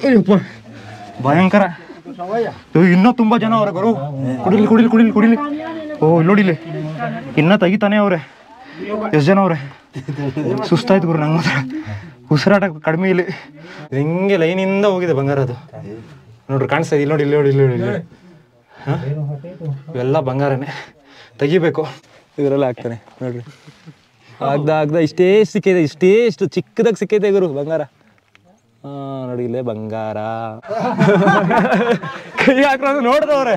ಅಯ್ಯಪ್ಪ ಭಯಂಕರ. ಇನ್ನೂ ತುಂಬಾ ಜನ ಅವ್ರೆ ಗುರು. ಕುಡಿಲಿ ಕುಡಿಲಿ ಕುಡಿಲಿ ಕುಡಿಲಿ. ಓ ನೋಡಿಲಿ ಇನ್ನ ತೆಗಿತಾನೆ ಅವ್ರೆ. ಎಷ್ಟು ಜನ ಅವ್ರೆ. ಸುಸ್ತಾಯ್ತು ಗುರು ನಂಗೆ ಮಾತ್ರ. ಉಸಿರಾಟ ಕಡಿಮೆ ಇಲ್ಲಿ. ಹಿಂಗೆ ಲೈನಿಂದ ಹೋಗಿದೆ ಬಂಗಾರ ಅದು ನೋಡ್ರಿ. ಕಾಣಿಸ್ತಾ ಇಲ್ಲಿ ನೋಡಿ, ಇಲ್ಲಿ ನೋಡಿ, ಇಲ್ಲಿ ನೋಡಿ, ಇಲ್ಲಿ. ಇವೆಲ್ಲ ಬಂಗಾರನೇ ತೆಗಿಬೇಕು. ಇವರೆಲ್ಲ ಆಗ್ತಾನೆ ನೋಡ್ರಿ. ಆಗ್ದ ಇಷ್ಟೇ ಸಿಕ್ಕೈತೆ, ಇಷ್ಟು ಚಿಕ್ಕದಾಗಿ ಸಿಕ್ಕೈತೆ ಗುರು ಬಂಗಾರ. ನೋಡಿ ಇಲ್ಲೇ ಬಂಗಾರ. ಕೈ ಹಾಕೋದು ನೋಡ್ದವ್ರೆ.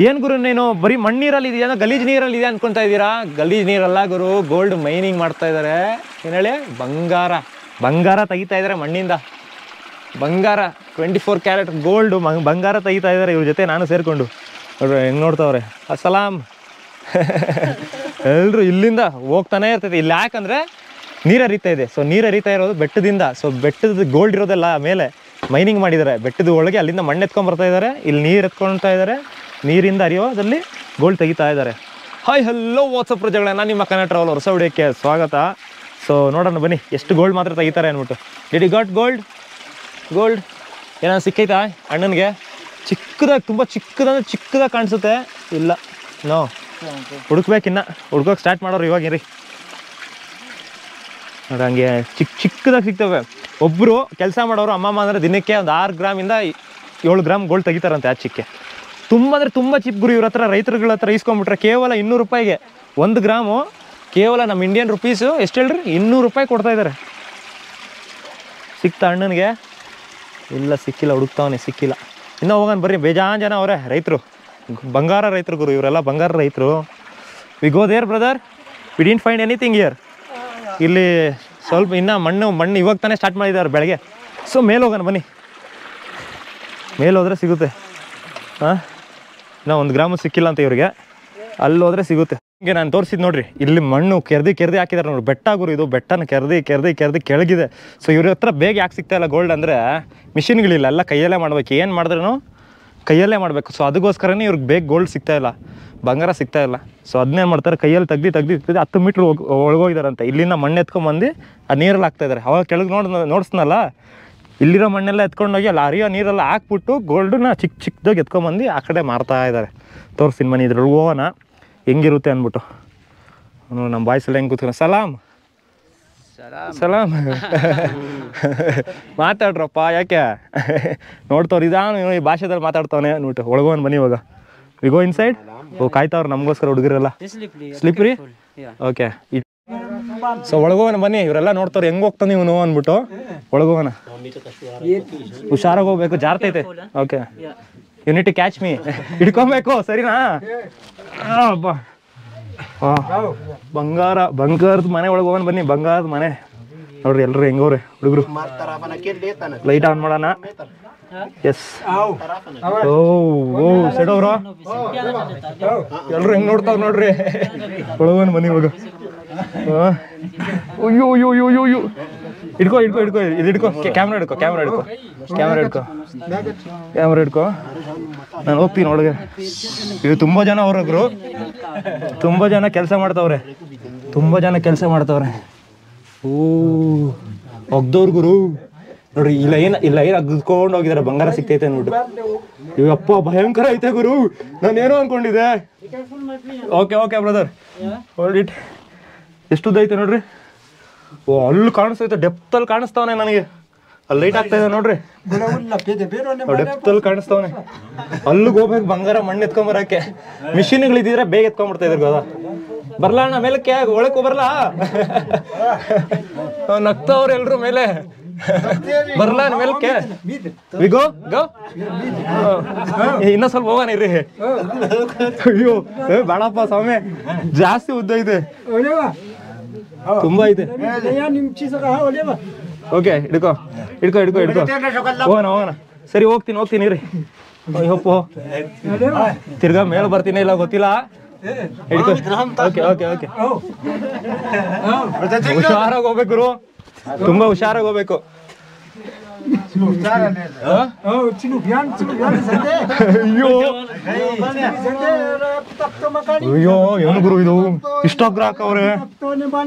ಏನ್ ಗುರು ನೀನು ಬರೀ ಮಣ್ಣೀರಲ್ಲಿ ಇದೆಯಾ, ಗಲೀಜ್ ನೀರಲ್ಲಿ ಇದೆಯಾ ಅನ್ಕೊಂತಾ ಇದ್ದೀರಾ? ಗಲೀಜ್ ನೀರಲ್ಲ ಗುರು, ಗೋಲ್ಡ್ ಮೈನಿಂಗ್ ಮಾಡ್ತಾ ಇದಾರೆ. ಏನ್ ಹೇಳಿ, ಬಂಗಾರ ತೆಗಿತಾ ಇದಾರೆ ಮಣ್ಣಿಂದ. ಬಂಗಾರ 24 ಕ್ಯಾರೆಟ್ ಗೋಲ್ಡ್ ಬಂಗಾರ ತೆಗಿತಾ ಇದಾರೆ ಇವ್ರ ಜೊತೆ ನಾನು ಸೇರ್ಕೊಂಡು. ನೋಡ್ರಿ ಹೆಂಗ್ ನೋಡ್ತಾವ್ರೆ. ಅಸಲಾಮ್. ಎಲ್ರು ಇಲ್ಲಿಂದ ಹೋಗ್ತಾನೆ ಇರ್ತೈತೆ. ಇಲ್ಲಿ ಯಾಕಂದ್ರೆ ನೀರು ಹರಿತಾ ಇದೆ. ಸೊ ನೀರು ಹರಿತಾ ಇರೋದು ಬೆಟ್ಟದಿಂದ. ಸೊ ಬೆಟ್ಟದ ಗೋಲ್ಡ್ ಇರೋದೆಲ್ಲ ಮೇಲೆ ಮೈನಿಂಗ್ ಮಾಡಿದ್ದಾರೆ. ಬೆಟ್ಟದ ಒಳಗೆ ಅಲ್ಲಿಂದ ಮಣ್ಣು ಎತ್ಕೊಂಡ್ ಬರ್ತಾ ಇದ್ದಾರೆ, ಇಲ್ಲಿ ನೀರು ಎತ್ಕೊಳ್ತಾ ಇದ್ದಾರೆ. ನೀರಿಂದ ಹರಿಯೋದಲ್ಲಿ ಗೋಲ್ಡ್ ತೆಗಿತಾ ಇದ್ದಾರೆ. ಹಾಯ್ ಹಲೋ ವಾಟ್ಸಪ್ ಪ್ರಜೆಗಳೇ, ನಾನು ನಿಮ್ಮ ಕನ್ನಡ ಟ್ರಾವೆಲ್ ಹೊಸ ವಿಡಿಯೋಕ್ಕೆ ಸ್ವಾಗತ. ಸೊ ನೋಡೋಣ ಬನ್ನಿ ಎಷ್ಟು ಗೋಲ್ಡ್ ಮಾತ್ರ ತೆಗಿತಾರೆ ಅಂದ್ಬಿಟ್ಟು. ಡಿಡ್ ಯು ಗಾಟ್ ಗೋಲ್ಡ್ ಏನಾದ್ರು ಸಿಕ್ಕೈತಾ ಅಣ್ಣನಿಗೆ? ಚಿಕ್ಕದಾಗಿ, ತುಂಬ ಚಿಕ್ಕದಾಗಿ ಕಾಣಿಸುತ್ತೆ. ಇಲ್ಲ ನೋ, ಹುಡುಕ್ಬೇಕಿನ್ನ. ಹುಡ್ಕೋಕೆ ಸ್ಟಾರ್ಟ್ ಮಾಡೋರು ಇವಾಗ ರೀ. ನೋಡಿ ಹಂಗೆ ಚಿಕ್ಕದಾಗಿ ಸಿಗ್ತವೆ. ಒಬ್ಬರು ಕೆಲಸ ಮಾಡೋರು ಅಮ್ಮಮ್ಮ ಅಂದರೆ ದಿನಕ್ಕೆ ಒಂದು 6 ಗ್ರಾಮಿಂದ 7 ಗ್ರಾಮ್ ಗೋಲ್ಡ್ ತೆಗಿತಾರಂತೆ ಆಚಿಕ್ಕೆ. ತುಂಬ ಅಂದರೆ ತುಂಬ ಚಿಪ್ ಗುರು. ಇವ್ರ ಹತ್ರ ರೈತರುಗಳ ಹತ್ರ ಇಸ್ಕೊಂಡ್ಬಿಟ್ರೆ ಕೇವಲ 200 ರೂಪಾಯಿಗೆ 1 ಗ್ರಾಮು. ಕೇವಲ ನಮ್ಮ ಇಂಡಿಯನ್ ರುಪೀಸು ಎಷ್ಟು ಹೇಳ್ರಿ, 200 ರೂಪಾಯಿ ಕೊಡ್ತಾ ಇದ್ದಾರೆ. ಸಿಕ್ತಾ ಅಣ್ಣನಿಗೆ? ಇಲ್ಲ ಸಿಕ್ಕಿಲ್ಲ, ಹುಡುಕ್ತಾವನೆ ಸಿಕ್ಕಿಲ್ಲ. ಇನ್ನೂ ಹೋಗೋಣ ಬರ್ರಿ. ಬೇಜಾನ್ ಜನ ಅವರೇ ರೈತರು, ಬಂಗಾರ ರೈತರು ಗುರು ಇವರೆಲ್ಲ. ಬಂಗಾರ ರೈತರು. We go there brother, we didn't find anything here. ಇಲ್ಲಿ ಸ್ವಲ್ಪ ಇನ್ನೂ ಮಣ್ಣು ಇವಾಗ ತಾನೇ ಸ್ಟಾರ್ಟ್ ಮಾಡಿದ್ದಾರೆ ಬೆಳಗ್ಗೆ. ಸೊ ಮೇಲೆ ಹೋಗೋಣ ಬನ್ನಿ. ಮೇಲೆ ಹೋದರೆ ಸಿಗುತ್ತೆ. ಇನ್ನೂ 1 ಗ್ರಾಮು ಸಿಕ್ಕಿಲ್ಲ ಅಂತ ಇವ್ರಿಗೆ. ಅಲ್ಲಿ ಹೋದರೆ ಸಿಗುತ್ತೆ. ಹಿಂಗೆ ನಾನು ತೋರಿಸಿದ್ದು ನೋಡ್ರಿ, ಇಲ್ಲಿ ಮಣ್ಣು ಕೆರ್ದಿ ಹಾಕಿದ್ದಾರೆ ನೋಡಿ. ಬೆಟ್ಟ ಗುರು ಇದು. ಬೆಟ್ಟನ ಕೆರ್ದಿ ಕೆಳಗಿದೆ. ಸೊ ಇವ್ರ ಹತ್ರ ಬೇಗ ಯಾಕೆ ಸಿಗ್ತಾ ಇಲ್ಲ ಗೋಲ್ಡ್ ಅಂದರೆ ಮಿಷಿನ್ಗಳಿಲ್ಲ, ಎಲ್ಲ ಕೈಯಲ್ಲೇ ಮಾಡ್ಬೇಕು. ಏನು ಮಾಡಿದ್ರೂ ಕೈಯಲ್ಲೇ ಮಾಡಬೇಕು. ಸೊ ಅದಕ್ಕೋಸ್ಕರನೇ ಇವ್ರಿಗೆ ಬೇಗ ಗೋಲ್ಡ್ ಸಿಗ್ತಾ ಇಲ್ಲ, ಬಂಗಾರ ಸಿಗ್ತಾ ಇಲ್ಲ. ಸೊ ಅದನ್ನೇನು ಮಾಡ್ತಾರೆ, ಕೈಯಲ್ಲಿ ತೆಗ್ದು 10 ಮೀಟ್ರ್ ಒಳಗೋಗಿದಾರಂತೆ. ಇಲ್ಲಿಂದ ಮಣ್ಣು ಎತ್ಕೊಂಡ್ಬಂದು ಆ ನೀರಲ್ಲಿ ಹಾಕ್ತಾಯಿದ್ದಾರೆ. ಅವಾಗ ಕೆಳಗೆ ನೋಡಿಸ್ನಲ್ಲ, ಇಲ್ಲಿರೋ ಮಣ್ಣೆಲ್ಲ ಎತ್ಕೊಂಡೋಗಿ ಅಲ್ಲಿ ಹರಿಯೋ ನೀರೆಲ್ಲ ಹಾಕ್ಬಿಟ್ಟು ಗೋಲ್ಡನ್ನ ಚಿಕ್ಕದಾಗಿ ಎತ್ಕೊಂಡ್ಬಂದು ಆ ಕಡೆ ಮಾರ್ತಾ ಇದ್ದಾರೆ. ತೋರಿಸ್ತೀನಿ ಮನೆ ಇದ್ರೊಳಗೆ ಹೋಗೋಣ ಹೆಂಗಿರುತ್ತೆ ಅಂದ್ಬಿಟ್ಟು. ನಮ್ಮ ಬಾಯ್ಸೆಲ್ಲ ಹೆಂಗೆ ಕೂತ್ಕೊಂಡು ಸಲಾಮ್ ಮಾತಾಡ್ರಪ್ಪ. ಯಾಕೆ ನೋಡ್ತವ್ರು ಇದಾನು ಈ ಭಾಷೆದಲ್ಲಿ ಮಾತಾಡ್ತಾವನೆ ಅಂದ್ಬಿಟ್ಟು. ಒಳಗೋನ್ ಬನ್ನಿ ಇವಾಗ. We go inside. ಓ ಕಾಯ್ತಾವ್ರು ನಮಗೋಸ್ಕರ ಹುಡುಗರೆಲ್ಲ. Slippery okay. ಸೊ ಒಳಗೋಗೋಣ ಬನ್ನಿ. ಇವರೆಲ್ಲ ನೋಡ್ತಾವ್ರು ಹೆಂಗೆ ಹೋಗ್ತಾನೆ ಇವನು ಅಂದ್ಬಿಟ್ಟು. ಒಳಗೋಗೋಣ. ಹುಷಾರಾಗಿ ಹೋಗ್ಬೇಕು, ಜಾರ್ತೈತೆ. Okay, unity catch me. ಹಿಡ್ಕೊಬೇಕು ಸರಿನಾ? ಅಬ್ಬಾ ಬಂಗಾರದ ಮನೆ ಒಳಗೆ ಹೋಗೋಣ ಬನ್ನಿ. ಬಂಗಾರದ ಮನೆ ನೋಡ್ರಿ ಎಲ್ರು ಹೆಂಗವ್ರೆ ಹುಡುಗರು. ಲೈಟ್ ಆನ್ ಮಾಡೋಣ. ಎಸ್. ಓ ಸೈಡ್ ಅವ್ರು ಎಲ್ರು ಹೆಂಗ್ ನೋಡ್ತಾವ್ ನೋಡ್ರಿ. ಒಳಗೋಣ ಬನ್ನಿ ಇವಾಗ. ಅಯ್ಯೋ ಇಡ್ಕೋ ಇದು ಇಡ್ಕೋ. ಕ್ಯಾಮ್ರಾ ಹಿಡ್ಕೋ. ನಾನು ಹೋಗ್ತೀನಿ ಒಳಗೆ. ಇದು ತುಂಬ ಜನ ಅವ್ರೊಬ್ರು, ತುಂಬ ಜನ ಕೆಲಸ ಮಾಡ್ತಾವ್ರೆ. ಓ ಒಗ್ದವ್ರ ಗುರು ನೋಡ್ರಿ. ಇಲ್ಲ ಏನ್ ಅಗ್ದುಕೊಂಡು ಹೋಗಿದಾರೆ. ಬಂಗಾರ ಸಿಕ್ತೈತೆ ಅಂದ್ಬಿಟ್ಟು. ಇವಪ್ಪ ಭಯಂಕರ ಐತೆ ಗುರು. ನಾನೇನೋ ಅನ್ಕೊಂಡಿದ್ದೆ. Okay brother, hold it. ಎಷ್ಟುದ್ದೈತೆ ನೋಡ್ರಿ. ಓ ಅಲ್ಲಿ ಕಾಣಿಸ್ತೈತೆ, ಡೆಪ್ತಲ್ಲಿ ಕಾಣಿಸ್ತಾವನೆ ನನಗೆ. ಅಲ್ಲಿ ಲೈಟ್ ಆಗ್ತಾ ಇದೆ ನೋಡ್ರಿ, ಡೆಪ್ತಲ್ಲಿ ಕಾಣಿಸ್ತಾವನೆ. ಅಲ್ಲಿಗೆ ಹೋಗ್ಬೇಕು ಬಂಗಾರ ಮಣ್ಣು ಎತ್ಕೊಂಬರಕ್ಕೆ. ಮಿಷಿನ್ಗಳಿದ್ರೆ ಬೇಗ ಎತ್ಕೊಂಡ್ಬಿಡ್ತಾ ಇದ್ರು ಗೊತ್ತಾ. ಬರ್ಲಾ ಅಣ್ಣ ಮೇಲಕ್ಕೆ, ಒಳಕ್ಕೂ ಬರ್ಲಾ? ನಗ್ತಾವ್ರೆ ಎಲ್ರು ಮೇಲೆ. ಬರ್ಲಾ ಮೇಲಕ್ಕೆ? ವಿಗೋ ಗೋ. ಇನ್ನೂ ಸ್ವಲ್ಪ ಹೋಗೋಣ ಇರ್ರಿ. ಅಯ್ಯೋ ಬೇಡಪ್ಪ ಸ್ವಾಮಿ, ಜಾಸ್ತಿ ಉದ್ದ ಇದೆ, ತುಂಬಾ ಇದೆ. ಓಕೆ ಹಿಡ್ಕೋ. ಹೋಗೋಣ. ಸರಿ ಹೋಗ್ತೀನಿ ಇರ್ರಿ. ಅಯ್ಯಪ್ಪೋ ತಿರ್ಗಾ ಮೇಲೆ ಬರ್ತೀನಿ ಇಲ್ಲ ಗೊತ್ತಿಲ್ಲ. ಹಿಡ್ಕೋ. ಓಕೆ ಹುಷಾರಾಗಿ ಹೋಗ್ಬೇಕು ಗುರು, ತುಂಬಾ ಹುಷಾರಾಗಿ ಹೋಗ್ಬೇಕು. ಅಯ್ಯೋ ಏನು ಗುರು ಇದು, ಇಷ್ಟ ಗ್ರಾಹಕ ಅವ್ರೆ,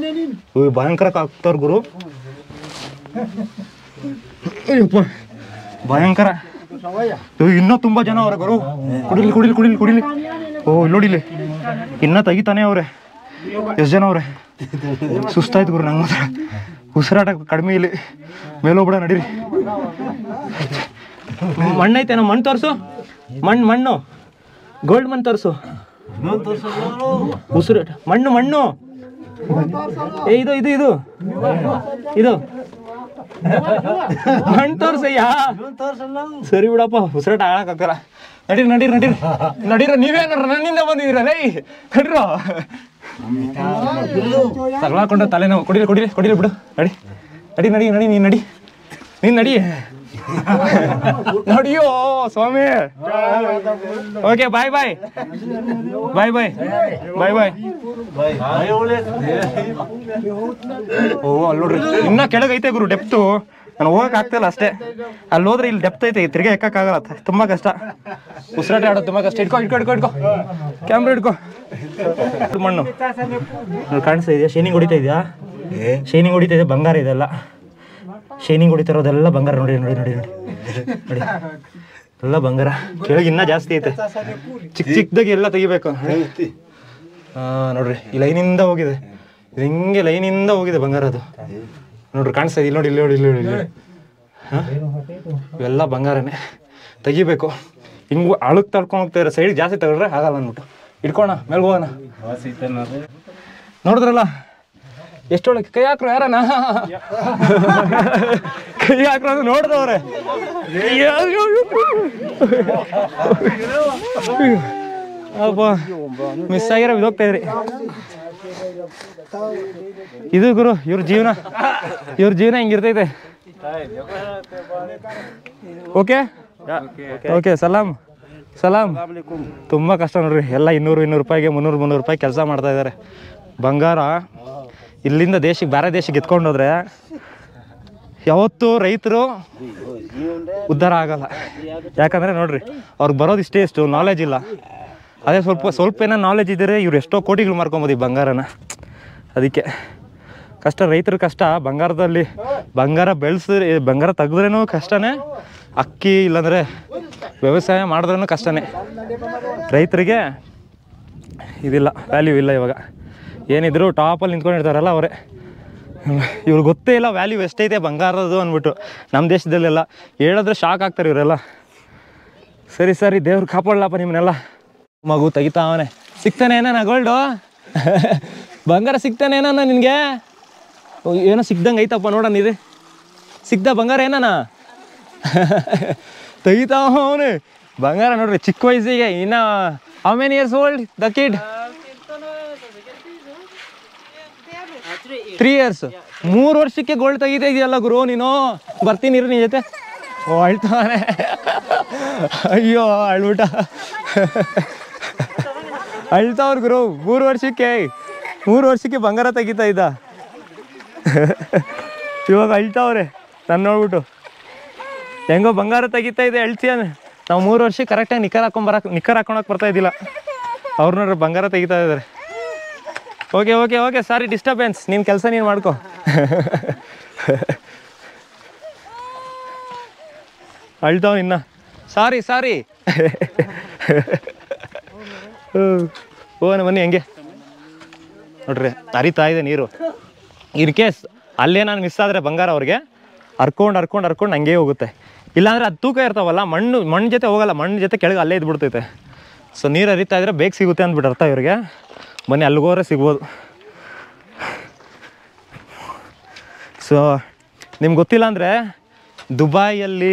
ಭಯಂಕರ ಆಗ್ತಾರ ಗುರು. ಅಯ್ಯಪ್ಪ ಭಯಂಕರ. ಇನ್ನೂ ತುಂಬ ಜನ ಅವ್ರೆ ಗುರು. ಕುಡಿಲಿ ಕುಡಿಲಿ ಕುಡಿಲಿ ಕುಡಿಲಿ. ಓ ಇಲ್ಲಿ ನೋಡಿಲಿ ಇನ್ನೂ ತೆಗಿತಾನೆ ಅವ್ರೆ. ಎಷ್ಟು ಜನ ಅವ್ರೆ. ಸುಸ್ತಾಯ್ತು ಗುರು ನಂಗೆ ಮಾತ್ರ. ಉಸಿರಾಟ ಕಡಿಮೆ ಇಲ್ಲಿ. ಮೇಲೋಗ್ಬಿಡ ನಡೀರಿ. ಮಣ್ಣೈತೇನೋ ಮಣ್ಣು ತೋರಿಸು. ಮಣ್ಣು ಗೋಲ್ಡ್ ಮಣ್ಣು ತೋರಿಸು. ಉಸಿರಾಟ ಮಣ್ಣು ಇದು ಇದು ಇದು ಇದು ಮಣ್ಣು ತೋರ್ಸಯ್ಯ. ಸರಿ ಬಿಡಪ್ಪ ಉಸಿರಾಟ ಆಗಕ್ಕಾಗಲ್ಲ. ನಡೀರಿ ನಡೀರಿ ನಡೀರಿ ನಡೀರ. ನೀವೇನಾರ ನನ್ನಿಂದ ಬಂದಿದ್ದೀರ ಲೈ. ನಡೀರೋ ತಗೊಳಕೊಂಡು ತಲೆನೋವು. ಕುಡಿಲಿ ಕುಡಿಲಿ ಕುಡಿಲಿ ಬಿಡು. ನಡಿ ನಡಿ ನಡಿ ನಡಿ ನೀನು ನಡಿ ನೀನು ನಡಿ ನಡಿಯೋ ಸ್ವಾಮಿ. ಓಕೆ ಬಾಯ್ ಬಾಯ್ ಬಾಯ್ ಬಾಯ್ ಬಾಯ್ ಬಾಯ್. ಓ ಅಲ್ಲಿ ನೋಡ್ರಿ ಇನ್ನೂ ಕೆಳಗೈತೆ ಗುರು ಡೆಪ್ತು. ನಾನು ಹೋಗಕ್ಕೆ ಆಗ್ತಿಲ್ಲ ಅಷ್ಟೇ. ಅಲ್ಲಿ ಹೋದ್ರೆ ಇಲ್ಲಿ ಡೆಪ್ತ್ ಐತೆ. ತಿರ್ಗಿ ಎಕ್ಕಾಗಲ್ಲ. ತುಂಬ ಕಷ್ಟ. ಉಸಿರಾಟ ಆಡೋದು ತುಂಬ ಕಷ್ಟ. ಇಟ್ಕೊ ಇಟ್ಕೊ ಇಟ್ಕೊ ಇಟ್ಕೊ ಕ್ಯಾಮ್ರಾ ಇಟ್ಕೊ. ಮಣ್ಣು ಕಾಣಿಸ್ತಾ ಇದೆಯಾ? ಶೈನಿಂಗ್ ಹೊಡಿತಾ ಇದೆಯಾ? ಶೈನಿಂಗ್ ಹೊಡಿತಾ ಇದೆ. ಬಂಗಾರ ಇದೆಲ್ಲ ಶೈನಿಂಗ್ ಹೊಡಿತಿರೋದೆಲ್ಲ ಬಂಗಾರ. ನೋಡಿ ನೋಡಿ ನೋಡಿ ನೋಡಿ ನೋಡಿ ಎಲ್ಲ ಬಂಗಾರ. ಕೆಳಗೆ ಇನ್ನೂ ಜಾಸ್ತಿ ಐತೆ. ಚಿಕ್ಕ ಚಿಕ್ಕದಾಗಿ ಎಲ್ಲ ತೆಗಿಬೇಕು. ನೋಡ್ರಿ ಈ ಲೈನಿಂದ ಹೋಗಿದೆ. ಇದು ಹಿಂಗೆ ಲೈನಿಂದ ಹೋಗಿದೆ ಬಂಗಾರ. ಅದು ನೋಡ್ರಿ ಕಾಣಿಸ್ತಾ ಇದೆ. ಇಲ್ಲಿ ನೋಡಿ ಇಲ್ಲಿ ನೋಡಿ ಇಲ್ಲಿ ನೋಡಿ ಇಲ್ಲಿ. ಇವೆಲ್ಲ ಬಂಗಾರನೇ ತೆಗಿಬೇಕು. ಹಿಂಗೂ ಅಳುಕ್ ತಳ್ಕೊಂಡು ಹೋಗ್ತಾ ಇರೋ ಸೈಡ್ ಜಾಸ್ತಿ ತಗೊಳ್ರೆ ಆಗಲ್ಲ ಅಂದ್ಬಿಟ್ಟು ಇಟ್ಕೋಣ ಮೇಲೆ ಹೋಗೋಣ. ನೋಡಿದ್ರಲ್ಲ ಎಷ್ಟೊಳಗೆ. ಕೈ ಹಾಕ್ರು ಯಾರನ ಕೈ ಹಾಕ್ರು ನೋಡಿದವ್ರೆ. ಅಪ್ಪ ಮಿಸ್ ಆಗಿರೋ ಬಿದ್ದೋಗ್ತಾ ಇದ್ರಿ. ಇದು ಗುರು ಇವ್ರ ಜೀವನ ಹಿಂಗಿರ್ತೈತೆ. Okay okay ಸಲಾಮ್ ಸಲಾಮ್. ತುಂಬ ಕಷ್ಟ ನೋಡ್ರಿ. ಎಲ್ಲ 200 ರೂಪಾಯಿಗೆ 300 ರೂಪಾಯಿ ಕೆಲಸ ಮಾಡ್ತಾ ಇದ್ದಾರೆ. ಬಂಗಾರ ಇಲ್ಲಿಂದ ದೇಶಕ್ಕೆ ಬೇರೆ ದೇಶಕ್ಕೆ ಎತ್ಕೊಂಡೋದ್ರೆ ಯಾವತ್ತೂ ರೈತರು ಉದ್ಧಾರ ಆಗಲ್ಲ. ಯಾಕಂದರೆ ನೋಡ್ರಿ ಅವ್ರಿಗೆ ಬರೋದು ಇಷ್ಟೇ. ಎಷ್ಟು ನಾಲೆಜ್ ಇಲ್ಲ. ಅದೇ ಸ್ವಲ್ಪ ಏನೋ ನಾಲೆಜ್ ಇದ್ದರೆ ಇವ್ರು ಎಷ್ಟೋ ಕೋಟಿಗಳು ಮಾರ್ಕೊಬೋದು ಈ ಬಂಗಾರನ. ಅದಕ್ಕೆ ಕಷ್ಟ. ರೈತರ ಕಷ್ಟ. ಬಂಗಾರದಲ್ಲಿ ಬಂಗಾರ ಬೆಳೆಸಿದ್ರೆ ಬಂಗಾರ ತೆಗೆದ್ರೂ ಕಷ್ಟನೇ. ಅಕ್ಕಿ ಇಲ್ಲಾಂದರೆ ವ್ಯವಸಾಯ ಮಾಡಿದ್ರೂ ಕಷ್ಟನೇ. ರೈತರಿಗೆ ಇದಿಲ್ಲ, ವ್ಯಾಲ್ಯೂ ಇಲ್ಲ. ಇವಾಗ ಏನಿದ್ರು ಟಾಪಲ್ಲಿ ನಿಂತ್ಕೊಂಡಿರ್ತಾರಲ್ಲ ಅವರೇ. ಇವ್ರಿಗೆ ಗೊತ್ತೇ ಇಲ್ಲ ವ್ಯಾಲ್ಯೂ ಎಷ್ಟೈತೆ ಬಂಗಾರದ್ದು ಅಂದ್ಬಿಟ್ಟು. ನಮ್ಮ ದೇಶದಲ್ಲೆಲ್ಲ ಹೇಳಿದ್ರೆ ಶಾಕ್ ಆಗ್ತಾರೆ ಇವರೆಲ್ಲ. ಸರಿ ಸರಿ ದೇವ್ರು ಕಾಪಾಡಲಪ್ಪ ನಿಮ್ಮನ್ನೆಲ್ಲ. ಮಗು ತೆಗಿತಾವನೆ. ಸಿಗ್ತಾನೆ ಏನಾನ ಗೋಲ್ಡು ಬಂಗಾರ ಸಿಗ್ತಾನೆ ಏನಾನ ನಿನಗೆ? ಏನೋ ಸಿಗ್ದಂಗೆ ಐತಪ್ಪ ನೋಡೋಣ. ಇದು ಸಿಗ್ದ ಬಂಗಾರ ಏನಾನ ತೆಗಿತಾವ ಅವನು ಬಂಗಾರ. ನೋಡ್ರಿ ಚಿಕ್ಕ ವಯಸ್ಸಿಗೆ ಇನ್ನು how many years old the kid? 3 years. 3 ವರ್ಷಕ್ಕೆ ಗೋಲ್ಡ್ ತೆಗಿತಾ ಇದೆಯಲ್ಲ ಗುರು ನೀನು. ಬರ್ತೀನಿ ಇರು ನಿನ್ ಜೊತೆ. ಓ ಅಳ್ತಾನೆ. ಅಯ್ಯೋ ಅಳ್ಬಿಟ್ಟ. ಅಳ್ತಾವ್ರ ಗುರು. 3 ವರ್ಷಕ್ಕೆ ಬಂಗಾರ ತೆಗಿತಾ ಇದ್ದ. ಇವಾಗ ಅಳ್ತಾವ್ರೆ ನಾನು ನೋಡ್ಬಿಟ್ಟು. ಹೆಂಗೋ ಬಂಗಾರ ತೆಗಿತಾ ಇದೆ ಅಳ್ತೀಯ. ನಾವು 3 ವರ್ಷಕ್ಕೆ ಕರೆಕ್ಟಾಗಿ ನಿಕ್ಕರ್ ಹಾಕೊಳಕ್ಕೆ ಬರ್ತಾ ಇದ್ದಿಲ್ಲ. ಅವ್ರು ನೋಡ್ರಿ ಬಂಗಾರ ತೆಗಿತಾ ಇದ್ದಾರೆ. Okay okay okay sorry disturbance. ನಿನ್ನ ಕೆಲಸ ನೀನು ಮಾಡ್ಕೊ. ಅಳ್ತಾವ ಇನ್ನ. ಸಾರಿ ಸಾರಿ. ಓನ ಬನ್ನಿ ಹೆಂಗೆ ನೋಡ್ರಿ ಹರಿತಾ ಇದೆ ನೀರು. ಇನ್ ಕೇಸ್ ಅಲ್ಲೇ ನಾನು ಮಿಸ್ ಆದರೆ ಬಂಗಾರ ಅವ್ರಿಗೆ ಹರ್ಕೊಂಡು ಹಂಗೆ ಹೋಗುತ್ತೆ. ಇಲ್ಲಾಂದರೆ ಅದು ತೂಕ ಇರ್ತಾವಲ್ಲ, ಮಣ್ಣು ಜೊತೆ ಹೋಗಲ್ಲ. ಮಣ್ಣು ಜೊತೆ ಕೆಳಗೆ ಅಲ್ಲೇ ಇದ್ಬಿಡ್ತೈತೆ. ಸೊ ನೀರು ಹರಿತಾ ಇದ್ರೆ ಬೇಗ ಸಿಗುತ್ತೆ ಅಂದ್ಬಿಟ್ಟು ಅರ್ಥ ಇವ್ರಿಗೆ. ಬನ್ನಿ ಅಲ್ಲಿಗೋದ್ರೆ ಸಿಗ್ಬೋದು. ಸೊ ನಿಮ್ಗೆ ಗೊತ್ತಿಲ್ಲ ಅಂದರೆ ದುಬೈಯಲ್ಲಿ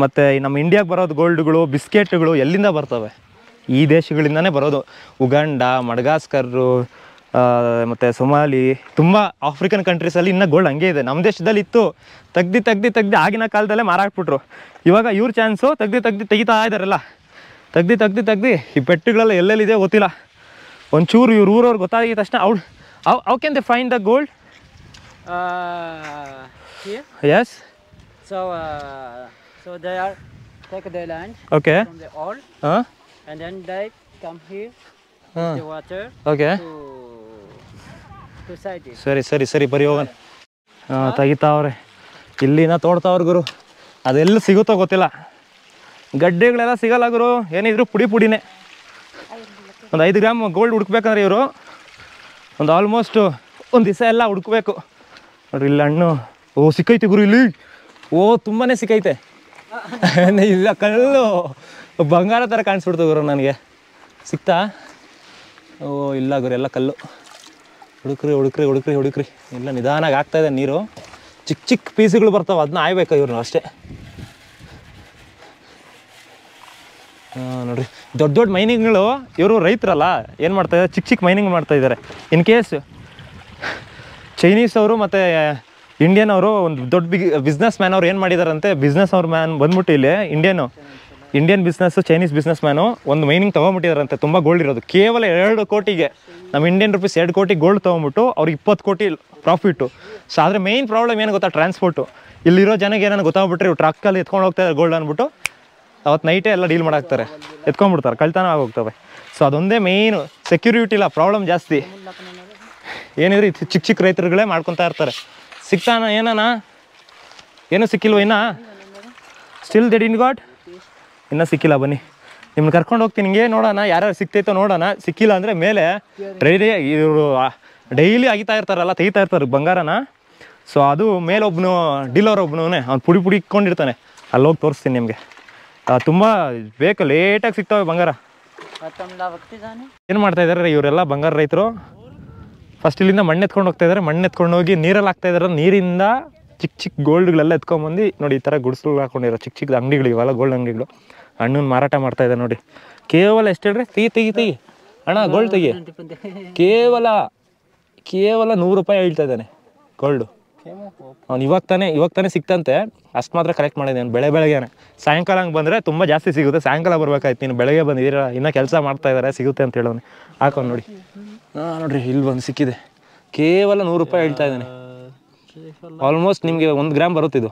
ಮತ್ತು ನಮ್ಮ ಇಂಡಿಯಾಗೆ ಬರೋದು ಗೋಲ್ಡ್ಗಳು, ಬಿಸ್ಕೆಟ್ಗಳು ಎಲ್ಲಿಂದ ಬರ್ತವೆ? ಈ ದೇಶಗಳಿಂದನೇ ಬರೋದು. ಉಗಾಂಡ, ಮಡಗಾಸ್ಕರು ಮತ್ತು ಸೊಮಾಲಿ, ತುಂಬ ಆಫ್ರಿಕನ್ ಕಂಟ್ರೀಸಲ್ಲಿ ಇನ್ನೂ ಗೋಲ್ಡ್ ಹಂಗೆ ಇದೆ. ನಮ್ಮ ದೇಶದಲ್ಲಿ ಇತ್ತು. ತೆಗ್ದು ಆಗಿನ ಕಾಲದಲ್ಲೇ ಮಾರಾಕ್ಬಿಟ್ರು. ಇವಾಗ ಇವ್ರ ಚಾನ್ಸು ತೆಗಿತಾ ಇದ್ದಾರಲ್ಲ. ತೆಗ್ದು ಈ ಪೆಟ್ಟುಗಳೆಲ್ಲ ಎಲ್ಲೆಲ್ಲಿದೆ ಗೊತ್ತಿಲ್ಲ. ಒಂಚೂರು ಇವ್ರ ಊರವ್ರು ಗೊತ್ತಾಗಿದ ತಕ್ಷಣ how can they find the gold? Here? Yes. So they are take the land Okay. from the oil and then they come here with the water Okay. to side it. ಸರಿ ಬರೀ ಹೋಗೋಣ. ತೆಗಿತಾವ್ರೆ. ಇಲ್ಲಿನ ತೋಡ್ತಾವ್ರ ಗುರು. ಅದೆಲ್ಲ ಸಿಗುತ್ತೋ ಗೊತ್ತಿಲ್ಲ. ಗಡ್ಡೆಗಳೆಲ್ಲ ಸಿಗಲ್ಲ ಗುರು, ಏನಿದ್ರು ಪುಡಿ ಪುಡಿನೇ. ಒಂದು 5 ಗ್ರಾಮ್ ಗೋಲ್ಡ್ ಹುಡ್ಕ್ಬೇಕಂದ್ರೆ ಇವರು ಒಂದು ಆಲ್ಮೋಸ್ಟ್ ಒಂದು ದಿವಸ ಎಲ್ಲ ಹುಡ್ಕಬೇಕು ನೋಡ್ರಿ. ಇಲ್ಲಿ ಹಣ್ಣು ಸಿಕ್ಕೈತೆ ಗುರು ಇಲ್ಲಿ. ತುಂಬಾ ಸಿಕ್ಕೈತೆ. ಇಲ್ಲ ಕಲ್ಲು ಬಂಗಾರ ಥರ ಕಾಣಿಸ್ಬಿಡ್ತು ಗುರು ನನಗೆ. ಸಿಕ್ತಾ? ಇಲ್ಲ ಗುರು, ಎಲ್ಲ ಕಲ್ಲು. ಹುಡುಕ್ರಿ. ಇಲ್ಲ ನಿಧಾನಾಗಿ ಆಗ್ತಾಯಿದೆ ನೀರು. ಚಿಕ್ಕ ಪೀಸುಗಳು ಬರ್ತಾವೆ, ಅದನ್ನ ಆಯ್ಬೇಕು ಇವ್ರನ್ನ ಅಷ್ಟೇ. ನೋಡ್ರಿ, ದೊಡ್ಡ ಮೈನಿಂಗ್ಗಳು. ಇವರು ರೈತರಲ್ಲ, ಏನು ಮಾಡ್ತಾಯಿದ್ದಾರೆ, ಚಿಕ್ಕ ಮೈನಿಂಗ್ ಮಾಡ್ತಾಯಿದ್ದಾರೆ. ಇನ್ ಕೇಸ್ ಚೈನೀಸ್ ಅವರು ಮತ್ತು ಇಂಡಿಯನ್ ಅವರು ಒಂದು ದೊಡ್ಡ ಬಿಸ್ನೆಸ್ ಮ್ಯಾನ್ ಅವ್ರು ಏನು ಮಾಡಿದಾರಂತೆ, ಬಂದ್ಬಿಟ್ಟು ಇಲ್ಲಿ Indian business, Chinese business man ಒಂದು ಮೈನಿಂಗ್ ತೊಗೊಂಬಿಟ್ಟಿದಾರಂತೆ. ತುಂಬ ಗೋಲ್ಡ್ ಇರೋದು, ಕೇವಲ 2 ಕೋಟಿಗೆ ನಮ್ಮ ಇಂಡಿಯನ್ ರುಪೀಸ್ 2 ಕೋಟಿ ಗೋಲ್ಡ್ ತೊಗೊಂಬಿಟ್ಟು ಅವ್ರಿಗೆ 20 ಕೋಟಿ ಪ್ರಾಫಿಟ್ಟು. ಸೊ ಆದರೆ ಮೇಯ್ನ್ ಪ್ರಾಬ್ಲಮ್ ಏನು ಗೊತ್ತಾ, ಟ್ರಾನ್ಸ್ಪೋರ್ಟು. ಇಲ್ಲಿರೋ ಜನಕ್ಕೆ ಏನಾರು ಗೊತ್ತಾಗ್ಬಿಟ್ರೆ ಇವ್ರು ಟ್ರಕ್ಕಲ್ಲಿ ಎತ್ಕೊಂಡು ಹೋಗ್ತಾಯಿದ್ದಾರೆ ಗೋಲ್ಡ್ ಅಂದ್ಬಿಟ್ಟು ಅವತ್ತು ನೈಟೇ ಎಲ್ಲ ಡೀಲ್ ಮಾಡಾಕ್ತಾರೆ, ಎತ್ಕೊಂಡ್ಬಿಡ್ತಾರೆ, ಕಳ್ತನ ಆಗೋಗ್ತವೆ. ಸೊ ಅದೊಂದೇ ಮೇಯ್ನು, ಸೆಕ್ಯೂರಿಟಿ ಇಲ್ಲ, ಪ್ರಾಬ್ಲಮ್ ಜಾಸ್ತಿ. ಏನಿದ್ರೆ ಚಿಕ್ಕ ರೈತರುಗಳೇ ಮಾಡ್ಕೊತಾ ಇರ್ತಾರೆ. ಸಿಗ್ತಾನ ಏನೂ ಸಿಕ್ಕಿಲ್ವ ಇನ್ನ? ಸ್ಟಿಲ್ ದೇ ಡಿಡ್ ಗಾಟ್ ಇನ್ನೂ ಸಿಕ್ಕಿಲ್ಲ. ಬನ್ನಿ ನಿಮ್ಮನ್ನ ಕರ್ಕೊಂಡು ಹೋಗ್ತೀನಿ, ಹಿಂಗೆ ನೋಡೋಣ ಯಾರ್ಯಾರು ಸಿಕ್ತೈತೋ ನೋಡೋಣ. ಸಿಕ್ಕಿಲ್ಲ ಅಂದರೆ ಮೇಲೆ ಇವರು ಡೈಲಿ ತೆಗಿತಾ ಇರ್ತಾರೆ ಬಂಗಾರನ. ಸೊ ಅದು ಮೇಲೆ ಡೀಲರ್ ಒಬ್ಬನೇ ಅವ್ನು ಪುಡಿ ಇಟ್ಕೊಂಡಿರ್ತಾನೆ. ಅಲ್ಲಿ ಹೋಗಿ ತೋರಿಸ್ತೀನಿ ನಿಮಗೆ. ತುಂಬ ಬೇಕು, ಲೇಟಾಗಿ ಸಿಗ್ತವೆ ಬಂಗಾರ. ಏನು ಮಾಡ್ತಾಯಿದ್ದಾರೆ ಇವರೆಲ್ಲ ಬಂಗಾರ ರೈತರು? ಫಸ್ಟ್ ಇಲ್ಲಿಂದ ಮಣ್ಣು ಎತ್ಕೊಂಡು ಹೋಗ್ತಾಯಿದ್ದಾರೆ. ಮಣ್ಣು ಎತ್ಕೊಂಡು ಹೋಗಿ ನೀರಲ್ಲಿ ಹಾಕ್ತಾಯಿದ್ದಾರೆ. ನೀರಿಂದ ಚಿಕ್ಕ ಗೋಲ್ಡ್ಗಳೆಲ್ಲ ಎತ್ಕೊಂಡ್ಬಂದು ನೋಡಿ, ಈ ಥರ ಗುಡಿಸ್ಲು ಹಾಕೊಂಡಿರೋ ಚಿಕ್ಕ ಅಂಗಡಿಗಳು, ಇವೆಲ್ಲ ಗೋಲ್ಡ್ ಅಂಗಡಿಗಳು. ಹಣ್ಣನ್ನು ಮಾರಾಟ ಮಾಡ್ತಾಯಿದ್ದಾರೆ ನೋಡಿ. ಕೇವಲ ಎಷ್ಟು ಹೇಳ್ರಿ? ತೆಗಿ ಅಣ್ಣ, ಗೋಲ್ಡ್ ತೆಗಿ. ಕೇವಲ 100 ರೂಪಾಯಿ ಹೇಳ್ತಾ ಇದ್ದಾನೆ ಗೋಲ್ಡು. ಅವ್ನು ಇವಾಗ ತಾನೇ ಸಿಕ್ತಂತೆ. ಅಷ್ಟು ಮಾತ್ರ ಕಲೆಕ್ಟ್ ಮಾಡಿದ್ದಾನೆ ಬೆಳಗ್ಗೆನೆ. ಸಾಯಂಕಾಲ ಹಂಗೆ ಬಂದರೆ ತುಂಬ ಜಾಸ್ತಿ ಸಿಗುತ್ತೆ. ಸಾಯಂಕಾಲ ಬರ್ಬೇಕಾಯ್ತು, ನೀನು ಬೆಳಗ್ಗೆ ಬಂದಿದ್ದೀರ, ಇನ್ನೂ ಕೆಲಸ ಮಾಡ್ತಾಯಿದ್ದಾರೆ, ಸಿಗುತ್ತೆ ಅಂತ ಹೇಳೋನು. ಹಾಕೊಂಡು ನೋಡಿ. ನೋಡ್ರಿ, ಇಲ್ಲಿ ಬಂದು ಸಿಕ್ಕಿದೆ. ಕೇವಲ 100 ರೂಪಾಯಿ ಹೇಳ್ತಾ ಇದ್ದಾನೆ. ಆಲ್ಮೋಸ್ಟ್ ನಿಮಗೆ 1 ಗ್ರಾಮ್ ಬರುತ್ತೆ. ಇದು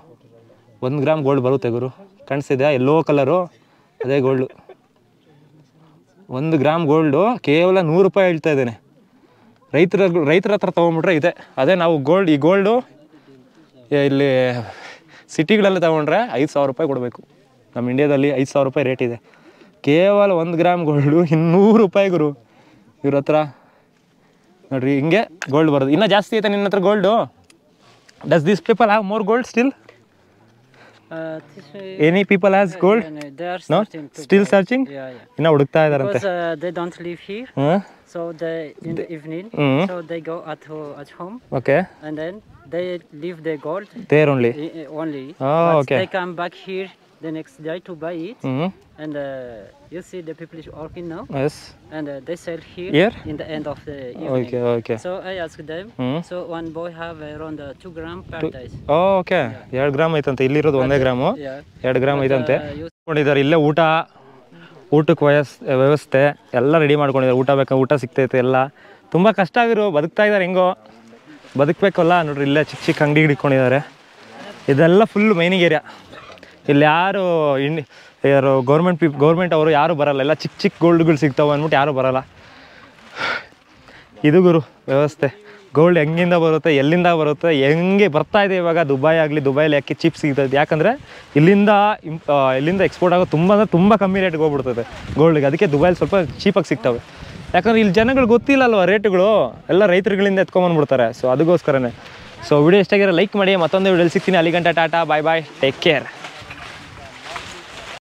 1 ಗ್ರಾಮ್ ಗೋಲ್ಡ್ ಬರುತ್ತೆ ಗುರು. ಕಾಣಿಸ್ತಿದೆ ಎಲ್ಲೋ ಕಲರು, ಅದೇ ಗೋಲ್ಡು. 1 ಗ್ರಾಮ್ ಗೋಲ್ಡು ಕೇವಲ 100 ರೂಪಾಯಿ ಹೇಳ್ತಾ ಇದ್ದಾನೆ. ರೈತರ ಹತ್ರ ತೊಗೊಂಬಿಟ್ರೆ ಇದೆ. ಅದೇ ನಾವು ಈ ಗೋಲ್ಡು ಇಲ್ಲಿ ಸಿಟಿಗಳೆಲ್ಲ ತೊಗೊಂಡ್ರೆ 5,000 ರೂಪಾಯಿ ಕೊಡಬೇಕು. ನಮ್ಮ ಇಂಡಿಯಾದಲ್ಲಿ 5,000 ರೂಪಾಯಿ ರೇಟ್ ಇದೆ. ಕೇವಲ 1 ಗ್ರಾಮ್ ಗೋಲ್ಡು 200 ರೂಪಾಯಿ ಗುರು ಇವ್ರ ಹತ್ರ. ನೋಡ್ರಿ, ಹಿಂಗೆ ಗೋಲ್ಡ್ ಬರೋದು. ಇನ್ನೂ ಜಾಸ್ತಿ ಐತೆ ನಿನ್ನ ಹತ್ರ gold? Does these people have more gold still? Any people has gold? They are no? Still searching? Inna hudukta idaranತೆ. Because they don't live here. So they in the evening, so they go at home. Okay. And then they leave their gold there only. Oh, okay. They come back here the next day to buy it. And you see the people is working now. Yes. And they sell here in the end of the evening. Okay. So I asked them. So one boy have around 2 grams per day. Oh, okay. 2 gram ಐತಂತೆ. ಇಲ್ಲಿರೋದು 1 gram. 2 gram ಐತಂತೆ. ಕೊಂಡಿದ್ದಾರೆ ಇಲ್ಲೇ ಊಟಕ್ಕೆ ವ್ಯವಸ್ಥೆ ಎಲ್ಲ ready ಮಾಡ್ಕೊಂಡಿದ್ದಾರೆ. ಊಟ ಬೇಕಾ, ಊಟ ಸಿಗ್ತೈತೆ ಎಲ್ಲ. ತುಂಬ ಕಷ್ಟ ಆಗಿರೋ ಬದುಕ್ತಾ ಇದ್ದಾರೆ. ಹೆಂಗೋ ಬದುಕಬೇಕಲ್ಲ. ನೋಡ್ರಿ, ಇಲ್ಲೇ ಚಿಕ್ಕ ಅಂಗಡಿ ಹಿಡ್ಕೊಂಡಿದ್ದಾರೆ. ಇದೆಲ್ಲ ಫುಲ್ ಮೈನಿಂಗ್ ಏರಿಯಾ. ಇಲ್ಲಿ ಯಾರು ಗೌರ್ಮೆಂಟ್ ಅವರು ಯಾರು ಬರಲ್ಲ. ಎಲ್ಲ ಚಿಕ್ಕ ಗೋಲ್ಡ್ಗಳು ಸಿಗ್ತಾವೆ ಅಂದ್ಬಿಟ್ಟು ಯಾರು ಬರಲ್ಲ. ಇದು ಗುರು ವ್ಯವಸ್ಥೆ. ಗೋಲ್ಡ್ ಹೆಂಗಿಂದ ಬರುತ್ತೆ, ಎಲ್ಲಿಂದ ಬರುತ್ತೆ, ಹೆಂಗೆ ಬರ್ತಾ ಇದೆ ಇವಾಗ. ದುಬೈಲಿ ಯಾಕೆ ಚೀಪ್ ಸಿಗ್ತದೆ? ಯಾಕಂದರೆ ಇಲ್ಲಿಂದ ಎಕ್ಸ್ಪೋರ್ಟ್ ಆಗೋದು ತುಂಬ ಕಮ್ಮಿ ರೇಟ್ಗೆ ಹೋಗ್ಬಿಡ್ತದೆ ಗೋಲ್ಡ್ಗೆ. ಅದಕ್ಕೆ ದುಬೈಲಿ ಸ್ವಲ್ಪ ಚೀಪಾಗಿ ಸಿಗ್ತವೆ. ಯಾಕಂದರೆ ಇಲ್ಲಿ ಜನಗಳು ಗೊತ್ತಿಲ್ಲಲ್ವ ರೇಟುಗಳು, ಎಲ್ಲ ರೈತರುಗಳಿಂದ ಎತ್ಕೊಂಬಂದ್ಬಿಡ್ತಾರೆ. ಸೊ ಅದಕ್ಕೋಸ್ಕರನೇ. ಸೊ ವಿಡಿಯೋ ಇಷ್ಟ ಆಗಿರೋ ಲೈಕ್ ಮಾಡಿ. ಮತ್ತೊಂದು ವಿಡಿಯೋಲಿ ಸಿಗ್ತೀನಿ. ಅಲ್ಲಿ ಗಂಟ ಟಾಟಾ, ಬಾಯ್, ಟೇಕ್ ಕೇರ್.